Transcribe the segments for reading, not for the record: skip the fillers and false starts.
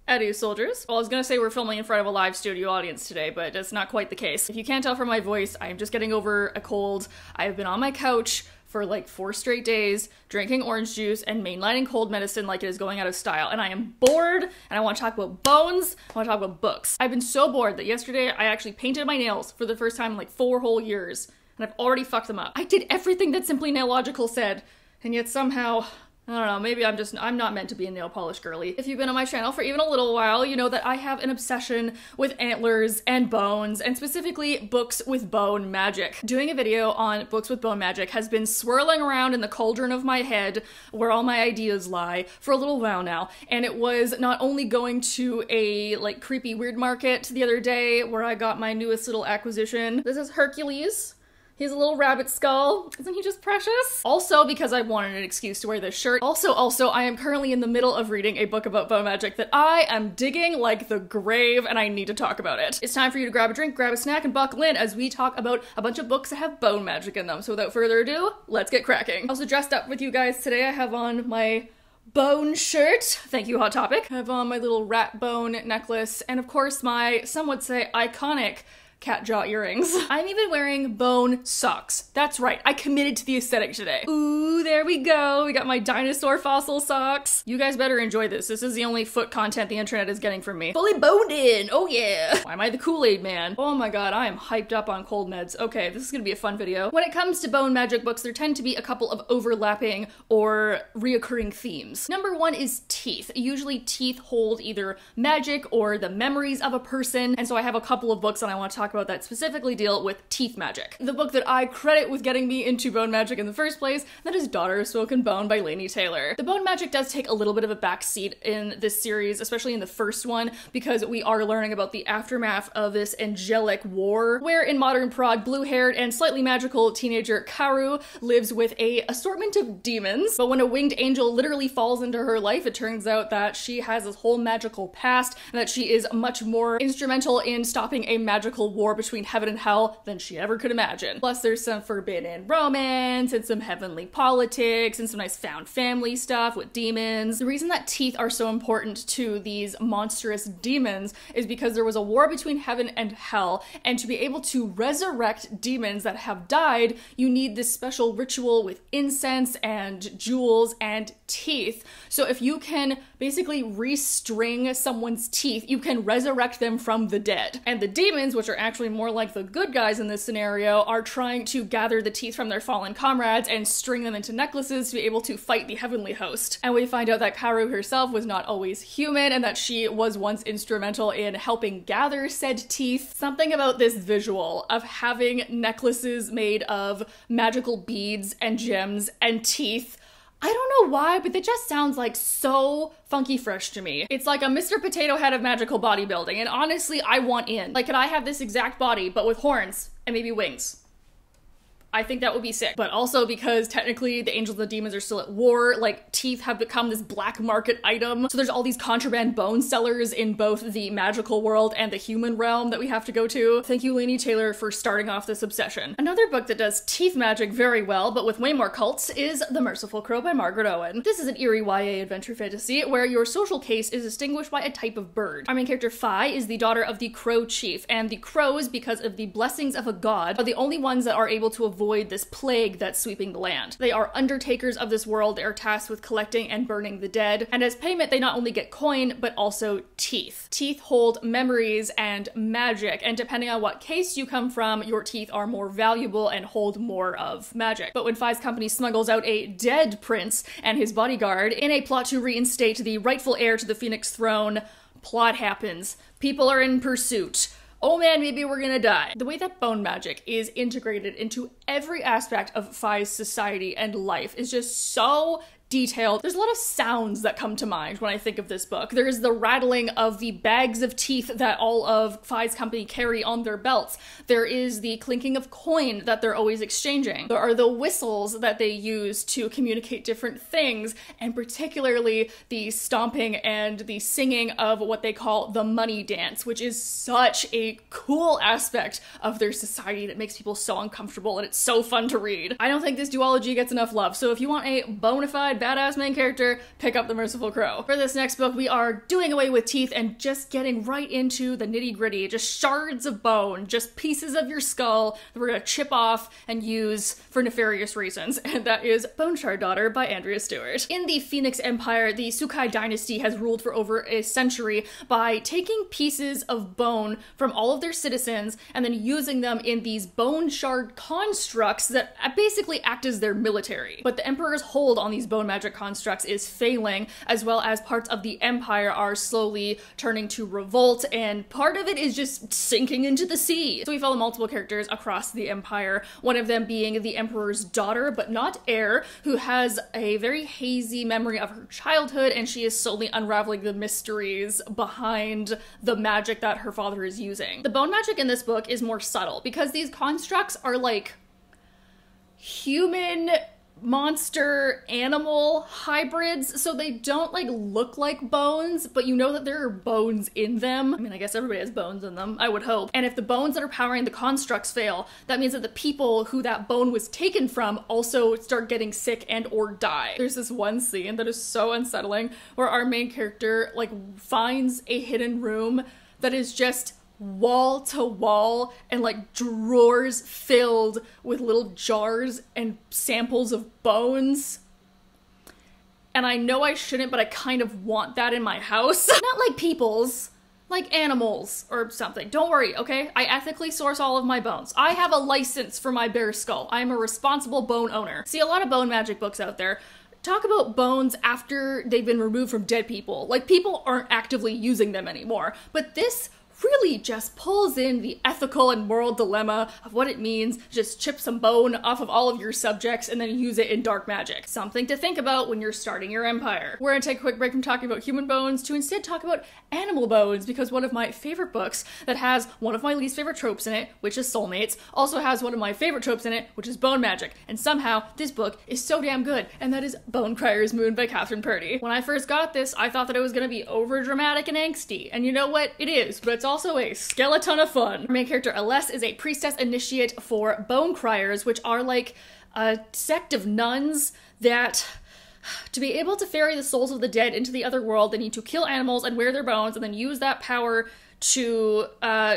Adieu, soldiers. Well, I was gonna say we're filming in front of a live studio audience today, but that's not quite the case. If you can't tell from my voice, I am just getting over a cold. I have been on my couch for like 4 straight days, drinking orange juice and mainlining cold medicine like it is going out of style. And I am bored, and I want to talk about bones, I want to talk about books. I've been so bored that yesterday I actually painted my nails for the first time in like 4 whole years, and I've already fucked them up. I did everything that Simply Nailogical said, and yet somehow, I don't know, maybe I'm not meant to be a nail polish girly. If you've been on my channel for even a little while, you know that I have an obsession with antlers and bones, and specifically books with bone magic. Doing a video on books with bone magic has been swirling around in the cauldron of my head, where all my ideas lie, for a little while now, and it was not only going to a like creepy weird market the other day where I got my newest little acquisition. This is Hercules. He has a little rabbit skull. Isn't he just precious? Also, because I wanted an excuse to wear this shirt. Also, I am currently in the middle of reading a book about bone magic that I am digging like the grave, and I need to talk about it. It's time for you to grab a drink, grab a snack, and buckle in as we talk about a bunch of books that have bone magic in them. So without further ado, let's get cracking. Also dressed up with you guys today, I have on my bone shirt. Thank you, Hot Topic. I have on my little rat bone necklace, and of course my, some would say, iconic cat jaw earrings. I'm even wearing bone socks. That's right, I committed to the aesthetic today. Ooh, there we go. We got my dinosaur fossil socks. You guys better enjoy this. This is the only foot content the internet is getting from me. Fully boned in, oh yeah. Why am I the Kool-Aid man? Oh my god, I am hyped up on cold meds. Okay, this is gonna be a fun video. When it comes to bone magic books, there tend to be a couple of overlapping or reoccurring themes. Number one is teeth. Usually teeth hold either magic or the memories of a person, and so I have a couple of books that I want to talk about that specifically deal with teeth magic. The book that I credit with getting me into bone magic in the first place, that is Daughter of Smoke and Bone by Laini Taylor. The bone magic does take a little bit of a backseat in this series, especially in the first one, because we are learning about the aftermath of this angelic war, where in modern Prague, blue-haired and slightly magical teenager Karu lives with a assortment of demons, but when a winged angel literally falls into her life, it turns out that she has this whole magical past, and that she is much more instrumental in stopping a magical war between heaven and hell than she ever could imagine. Plus there's some forbidden romance and some heavenly politics and some nice found family stuff with demons. The reason that teeth are so important to these monstrous demons is because there was a war between heaven and hell, and to be able to resurrect demons that have died, you need this special ritual with incense and jewels and teeth. So if you can basically restring someone's teeth, you can resurrect them from the dead. And the demons, which are actually more like the good guys in this scenario, are trying to gather the teeth from their fallen comrades and string them into necklaces to be able to fight the heavenly host. And we find out that Karu herself was not always human, and that she was once instrumental in helping gather said teeth. Something about this visual of having necklaces made of magical beads and gems and teeth, I don't know why, but it just sounds like so funky fresh to me. It's like a Mr. Potato Head of magical bodybuilding, and honestly, I want in. Like, could I have this exact body, but with horns and maybe wings? I think that would be sick. But also because technically the angels and the demons are still at war, like teeth have become this black market item. So there's all these contraband bone sellers in both the magical world and the human realm that we have to go to. Thank you, Laini Taylor, for starting off this obsession. Another book that does teeth magic very well, but with way more cults, is The Merciful Crow by Margaret Owen. This is an eerie YA adventure fantasy where your social case is distinguished by a type of bird. Our main character, Fi, is the daughter of the Crow Chief, and the crows, because of the blessings of a god, are the only ones that are able to avoid this plague that's sweeping the land. They are undertakers of this world. They are tasked with collecting and burning the dead, and as payment they not only get coin but also teeth. Teeth hold memories and magic, and depending on what case you come from, your teeth are more valuable and hold more of magic. But when Fi's company smuggles out a dead prince and his bodyguard in a plot to reinstate the rightful heir to the Phoenix throne, plot happens. People are in pursuit. Oh man, maybe we're gonna die. The way that bone magic is integrated into every aspect of Fi's society and life is just so detailed. There's a lot of sounds that come to mind when I think of this book. There is the rattling of the bags of teeth that all of Fi's company carry on their belts. There is the clinking of coin that they're always exchanging. There are the whistles that they use to communicate different things, and particularly the stomping and the singing of what they call the money dance, which is such a cool aspect of their society that makes people so uncomfortable, and it's so fun to read. I don't think this duology gets enough love, so if you want a bona fide badass main character, pick up The Merciful Crow. For this next book, we are doing away with teeth and just getting right into the nitty-gritty, just shards of bone, just pieces of your skull that we're gonna chip off and use for nefarious reasons, and that is Bone Archard Daughter by Andrea Stewart. In the Phoenix Empire, the Sukai dynasty has ruled for over a century by taking pieces of bone from all of their citizens and then using them in these bone shard constructs that basically act as their military. But the Emperor's hold on these bone magic constructs is failing, as well as parts of the Empire are slowly turning to revolt, and part of it is just sinking into the sea. So we follow multiple characters across the Empire, one of them being the Emperor's daughter, but not heir, who has a very hazy memory of her childhood, and she is slowly unraveling the mysteries behind the magic that her father is using. The bone magic in this book is more subtle, because these constructs are like human monster animal hybrids, so they don't like look like bones, but you know that there are bones in them. I mean, I guess everybody has bones in them, I would hope. And if the bones that are powering the constructs fail, that means that the people who that bone was taken from also start getting sick and or die. There's this one scene that is so unsettling where our main character like finds a hidden room that is just wall to wall and like drawers filled with little jars and samples of bones. And I know I shouldn't, but I kind of want that in my house. Not like people's, like animals or something. Don't worry, okay? I ethically source all of my bones. I have a license for my bear skull. I'm a responsible bone owner. See, a lot of bone magic books out there talk about bones after they've been removed from dead people. Like, people aren't actively using them anymore. But this really just pulls in the ethical and moral dilemma of what it means to just chip some bone off of all of your subjects and then use it in dark magic. Something to think about when you're starting your empire. We're gonna take a quick break from talking about human bones to instead talk about animal bones, because one of my favorite books that has one of my least favorite tropes in it, which is soulmates, also has one of my favorite tropes in it, which is bone magic. And somehow this book is so damn good, and that is Bone Crier's Moon by Catherine Purdy. When I first got this, I thought that it was gonna be over dramatic and angsty, and you know what? It is, but it's also a skeleton of fun. Our main character, Aless, is a priestess initiate for Bone Criers, which are like a sect of nuns that, to be able to ferry the souls of the dead into the other world, they need to kill animals and wear their bones and then use that power to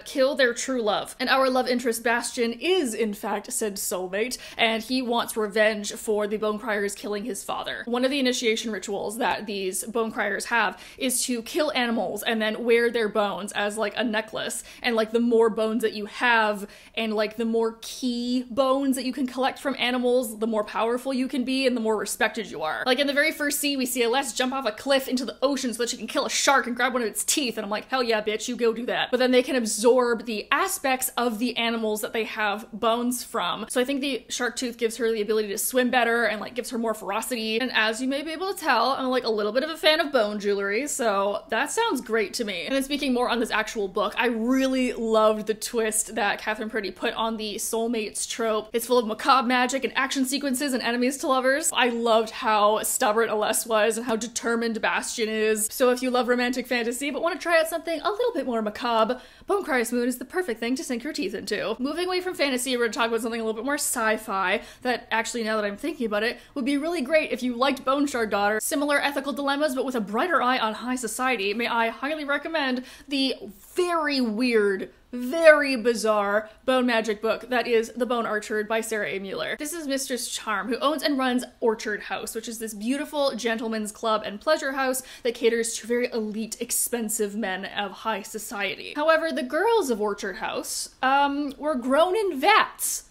kill their true love. And our love interest Bastion is, in fact, said soulmate, and he wants revenge for the Bone Criers killing his father. One of the initiation rituals that these Bone Criers have is to kill animals and then wear their bones as like a necklace. And like the more bones that you have and like the more key bones that you can collect from animals, the more powerful you can be and the more respected you are. Like in the very first scene, we see Aless jump off a cliff into the ocean so that she can kill a shark and grab one of its teeth, and I'm like, hell yeah, bitch, you go do that. But then they can absorb the aspects of the animals that they have bones from. So I think the shark tooth gives her the ability to swim better and like gives her more ferocity. And as you may be able to tell, I'm like a little bit of a fan of bone jewelry, so that sounds great to me. And then speaking more on this actual book, I really loved the twist that Catherine Purdy put on the soulmates trope. It's full of macabre magic and action sequences and enemies to lovers. I loved how stubborn Aless was and how determined Bastion is. So if you love romantic fantasy but want to try out something a little bit more macabre, Bone Crier's Moon is the perfect thing to sink your teeth into. Moving away from fantasy, we're going to talk about something a little bit more sci-fi that actually, now that I'm thinking about it, would be really great if you liked Bone Archard Daughter. Similar ethical dilemmas, but with a brighter eye on high society. May I highly recommend the very weird, very bizarre bone magic book that is The Bone Archard by Sarah A. Mueller. This is Mistress Charm, who owns and runs Orchard House, which is this beautiful gentleman's club and pleasure house that caters to very elite, expensive men of high society. However, the girls of Orchard House were grown in vats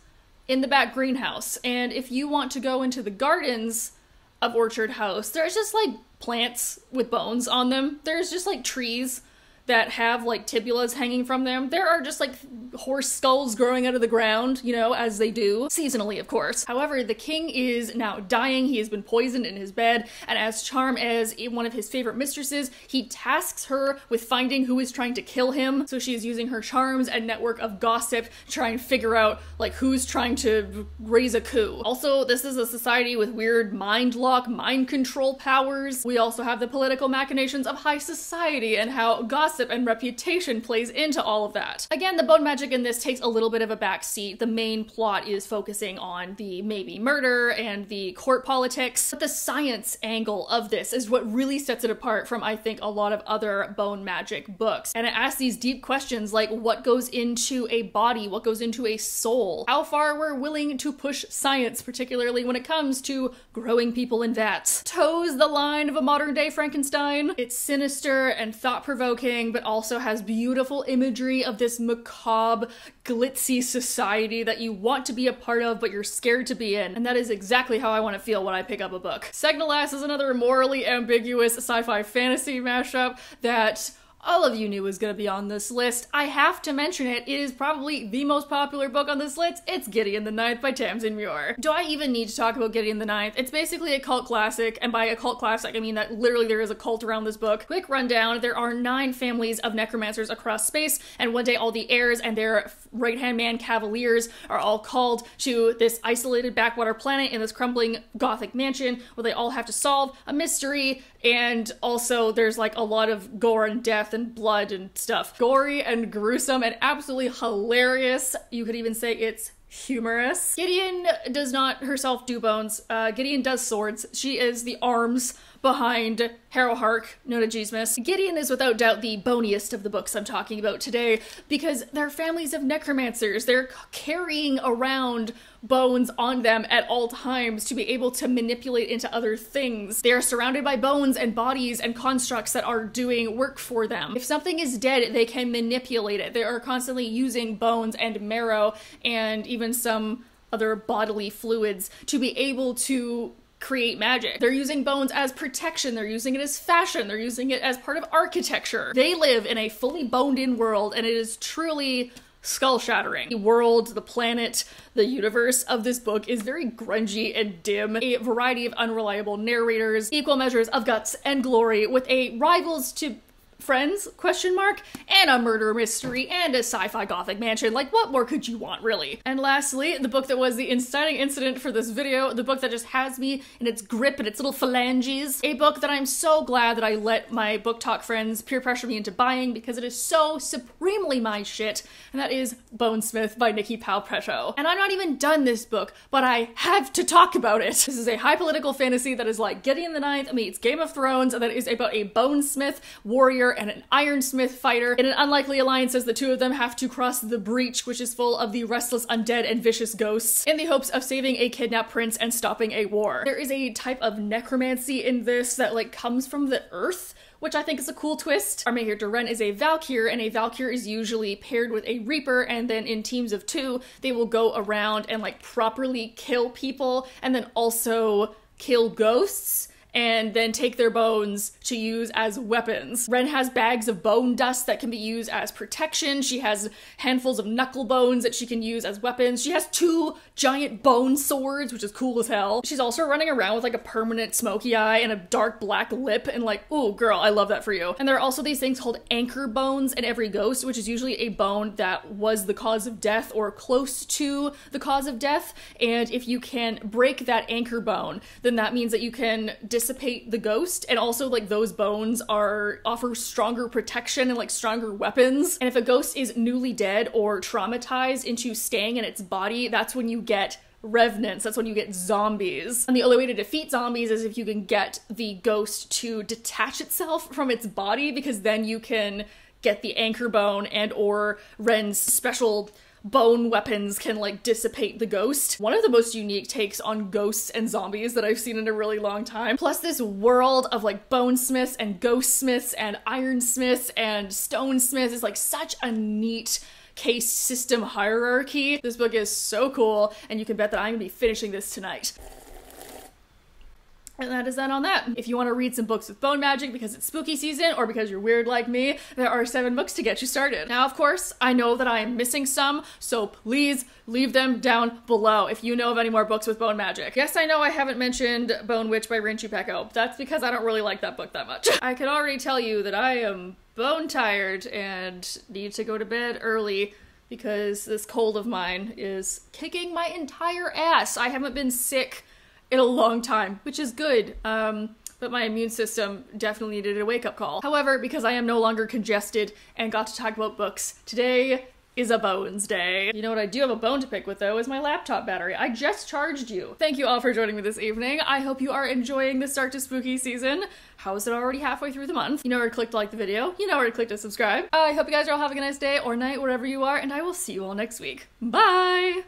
in the back greenhouse, and if you want to go into the gardens of Orchard House, there's just like plants with bones on them. There's just like trees that have like tibulas hanging from them. There are just like horse skulls growing out of the ground, you know, as they do. Seasonally, of course. However, the king is now dying. He has been poisoned in his bed, and as Charm as one of his favorite mistresses, he tasks her with finding who is trying to kill him. So she is using her charms and network of gossip to try and figure out like who's trying to raise a coup. Also, this is a society with weird mind lock, mind control powers. We also have the political machinations of high society and how gossip gossip and reputation plays into all of that. Again, the bone magic in this takes a little bit of a backseat. The main plot is focusing on the maybe murder and the court politics, but the science angle of this is what really sets it apart from, I think, a lot of other bone magic books. And it asks these deep questions like what goes into a body, what goes into a soul, how far we're willing to push science, particularly when it comes to growing people in vats. Toes the line of a modern day Frankenstein. It's sinister and thought-provoking, but also has beautiful imagery of this macabre, glitzy society that you want to be a part of, but you're scared to be in. And that is exactly how I want to feel when I pick up a book. Segnalas is another morally ambiguous sci-fi fantasy mashup that all of you knew was going to be on this list. I have to mention it. It is probably the most popular book on this list. It's Gideon the Ninth by Tamsin Muir. Do I even need to talk about Gideon the Ninth? It's basically a cult classic, and by a cult classic, I mean that literally there is a cult around this book. Quick rundown, there are 9 families of necromancers across space, and one day all the heirs and their right-hand man cavaliers are all called to this isolated backwater planet in this crumbling gothic mansion where they all have to solve a mystery, and also there's like a lot of gore and death and blood and stuff. Gory and gruesome and absolutely hilarious. You could even say it's humorous. Gideon does not herself do bones. Gideon does swords. She is the arms behind Harrow Hark, Nona Gismus. Gideon is without doubt the boniest of the books I'm talking about today because they're families of necromancers. They're carrying around bones on them at all times to be able to manipulate into other things. They are surrounded by bones and bodies and constructs that are doing work for them. If something is dead, they can manipulate it. They are constantly using bones and marrow and even some other bodily fluids to be able to create magic. They're using bones as protection, they're using it as fashion, they're using it as part of architecture. They live in a fully boned-in world, and it is truly skull-shattering. The world, the planet, the universe of this book is very grungy and dim. A variety of unreliable narrators, equal measures of guts and glory, with a rivals to friends, question mark, and a murder mystery, and a sci-fi gothic mansion. Like, what more could you want, really? And lastly, the book that was the inciting incident for this video, the book that just has me in its grip and its little phalanges, a book that I'm so glad that I let my book talk friends peer pressure me into buying because it is so supremely my shit, and that is Bonesmith by Nikki Palpreto. And I'm not even done this book, but I have to talk about it. This is a high political fantasy that is like Gideon the Ninth meets Game of Thrones, and that is about a bonesmith warrior and an ironsmith fighter in an unlikely alliance as the two of them have to cross the breach, which is full of the restless undead and vicious ghosts, in the hopes of saving a kidnapped prince and stopping a war. There is a type of necromancy in this that like comes from the earth, which I think is a cool twist. Our main character, Ren, is a Valkyr, and a Valkyr is usually paired with a Reaper, and then in teams of 2, they will go around and like properly kill people, and then also kill ghosts, and then take their bones to use as weapons. Ren has bags of bone dust that can be used as protection. She has handfuls of knuckle bones that she can use as weapons. She has 2 giant bone swords, which is cool as hell. She's also running around with like a permanent smoky eye and a dark black lip, and like, ooh, girl, I love that for you. And there are also these things called anchor bones in every ghost, which is usually a bone that was the cause of death or close to the cause of death. And if you can break that anchor bone, then that means that you can dissipate the ghost, and also like those bones offer stronger protection and like stronger weapons. And if a ghost is newly dead or traumatized into staying in its body, that's when you get revenants, that's when you get zombies. And the only way to defeat zombies is if you can get the ghost to detach itself from its body, because then you can get the anchor bone and or Ren's special bone weapons can like dissipate the ghost. One of the most unique takes on ghosts and zombies that I've seen in a really long time. Plus this world of like bonesmiths and ghostsmiths and ironsmiths and stonesmiths is like such a neat case system hierarchy. This book is so cool, and you can bet that I'm gonna be finishing this tonight. And that is that on that. If you want to read some books with bone magic because it's spooky season or because you're weird like me, there are 7 books to get you started. Now, of course, I know that I am missing some, so please leave them down below if you know of any more books with bone magic. Yes, I know I haven't mentioned Bone Witch by Rin Chupeco. That's because I don't really like that book that much. I can already tell you that I am bone tired and need to go to bed early because this cold of mine is kicking my entire ass. I haven't been sick in a long time, which is good. but my immune system definitely needed a wake-up call. However, because I am no longer congested and got to talk about books, today is a bones day. You know what I do have a bone to pick with though is my laptop battery. I just charged you. Thank you all for joining me this evening. I hope you are enjoying the start to spooky season. How is it already halfway through the month? You know where to click to like the video. You know where to click to subscribe. I hope you guys are all having a nice day or night wherever you are, and I will see you all next week. Bye!